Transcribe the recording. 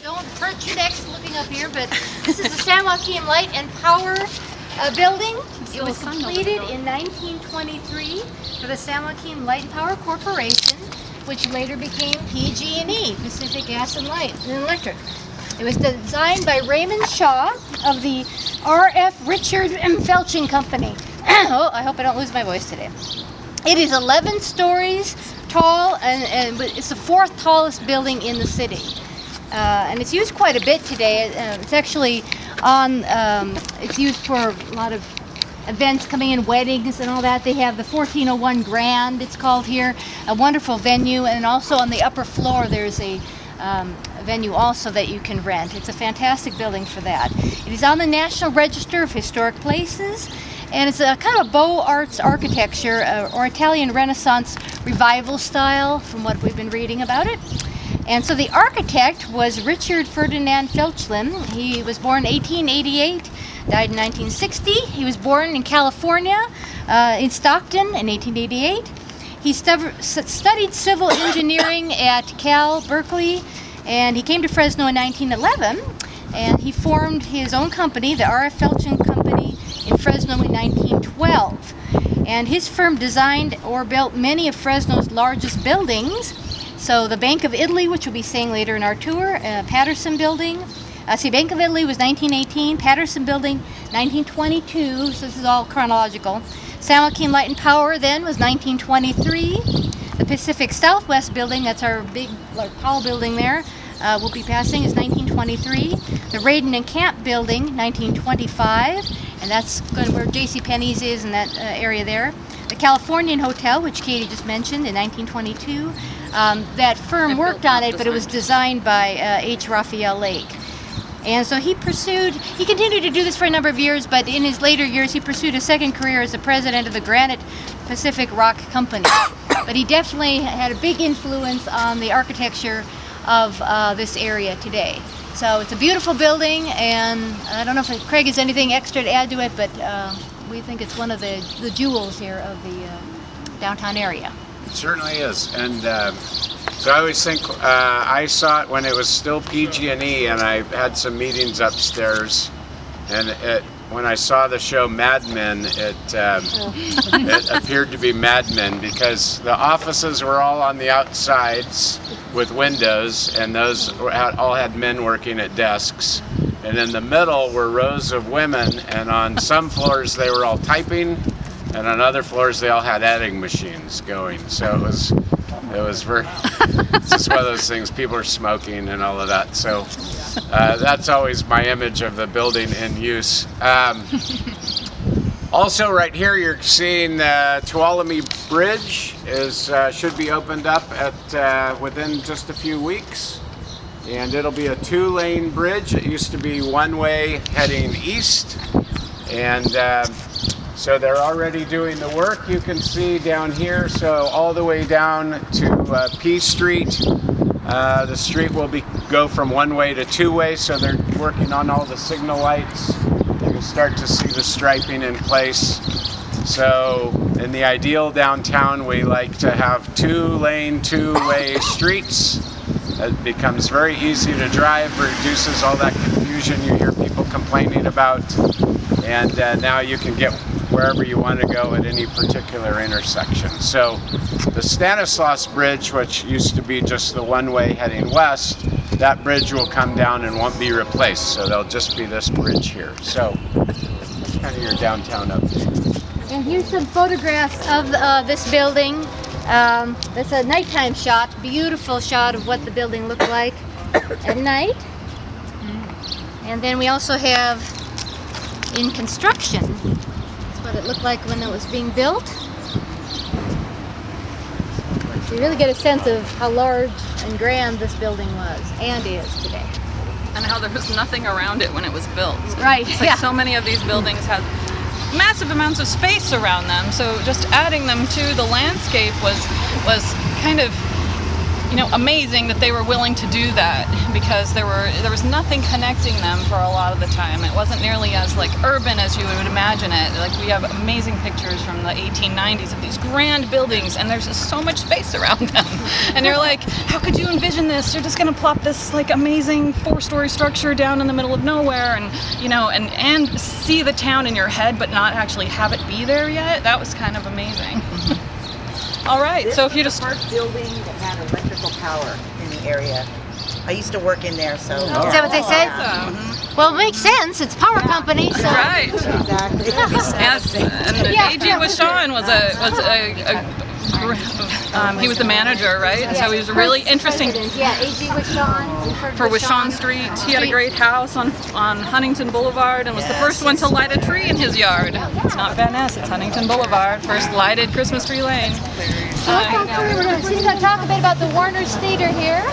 Don't hurt your necks looking up here, but this is the San Joaquin Light and Power building. It was completed in 1923 for the San Joaquin Light and Power Corporation, which later became PG&E, Pacific Gas and Light and Electric. It was designed by Raymond Shaw of the R.F. Richard M. Felching Company. Oh, I hope I don't lose my voice today. It is 11 stories tall, and it's the fourth tallest building in the city. And it's used quite a bit today. It's actually it's used for a lot of events coming in, weddings and all that. They have the 1401 Grand, it's called here, a wonderful venue, and also on the upper floor there's a venue also that you can rent. It's a fantastic building for that. It is on the National Register of Historic Places, and it's a kind of Beaux Arts architecture or Italian Renaissance revival style from what we've been reading about it. And so the architect was Richard Ferdinand Felchling. He was born in 1888, died in 1960. He was born in California, in Stockton in 1888. He studied civil engineering at Cal Berkeley, and he came to Fresno in 1911, and he formed his own company, the R.F. Felching Company, in Fresno in 1912. And his firm designed or built many of Fresno's largest buildings. So the Bank of Italy, which we'll be seeing later in our tour, Patterson Building. Bank of Italy was 1918, Patterson Building 1922, so this is all chronological. San Joaquin Light and Power then was 1923. The Pacific Southwest Building, that's our big Powell building there, we'll be passing, is 1923. The Radin and Camp Building, 1925, and that's where JCPenney's is in that area there. The Californian Hotel, which Katie just mentioned, in 1922. That firm worked on it, but it was designed by H. Raphael Lake. And so he continued to do this for a number of years, but in his later years he pursued a second career as the president of the Granite Pacific Rock Company. But he definitely had a big influence on the architecture of this area today. So it's a beautiful building, and I don't know if Craig has anything extra to add to it, but we think it's one of the jewels here of the downtown area. It certainly is, and so I always think I saw it when it was still PG&E, and I had some meetings upstairs, and when I saw the show Mad Men, it appeared to be Mad Men because the offices were all on the outsides with windows, and those all had men working at desks. And in the middle were rows of women, and on some floors they were all typing, and on other floors they all had adding machines going. So it was very, it's just one of those things, people are smoking and all of that. So that's always my image of the building in use. Also right here you're seeing Tuolumne Bridge should be opened up within just a few weeks. And it'll be a 2-lane bridge. It used to be one way heading east. And so they're already doing the work. You can see down here, so all the way down to P Street. The street will go from one way to 2-way, so they're working on all the signal lights. You can start to see the striping in place. So in the ideal downtown, we like to have 2-lane, 2-way streets. It becomes very easy to drive, reduces all that confusion you hear people complaining about, and now you can get wherever you want to go at any particular intersection. So the Stanislaus Bridge, which used to be just the one-way heading west, that bridge will come down and won't be replaced, so there'll just be this bridge here. So that's kind of your downtown update. And here's some photographs of this building. That's a nighttime shot, beautiful shot of what the building looked like at night. And then we also have in construction, that's what it looked like when it was being built. So you really get a sense of how large and grand this building was and is today. And how there was nothing around it when it was built. Right, it's like so many of these buildings had massive amounts of space around them, so just adding them to the landscape was kind of, amazing that they were willing to do that, because there was nothing connecting them for a lot of the time. It wasn't nearly as like urban as you would imagine it. Like, we have amazing pictures from the 1890s of these grand buildings, and there's just so much space around them. And you're like, how could you envision this? You're just gonna plop this like amazing 4-story structure down in the middle of nowhere, and and see the town in your head, but not actually have it be there yet. That was kind of amazing. All right, so if you just... the first building that had electrical power in the area. I used to work in there, so... Is that what they said? Well, it makes sense. It's a power company, so... Right. Exactly. Yes, and A.G. Washawn he was the manager, right? And so he was a really interesting... Yeah, A.G. Washawn. For Washawn Street. He had a great house on Huntington Boulevard, and was the first one to light a tree in his yard. It's not Van Ness, it's Huntington Boulevard. First lighted Christmas tree lane. We're going to talk a bit about the Warner's Theater here.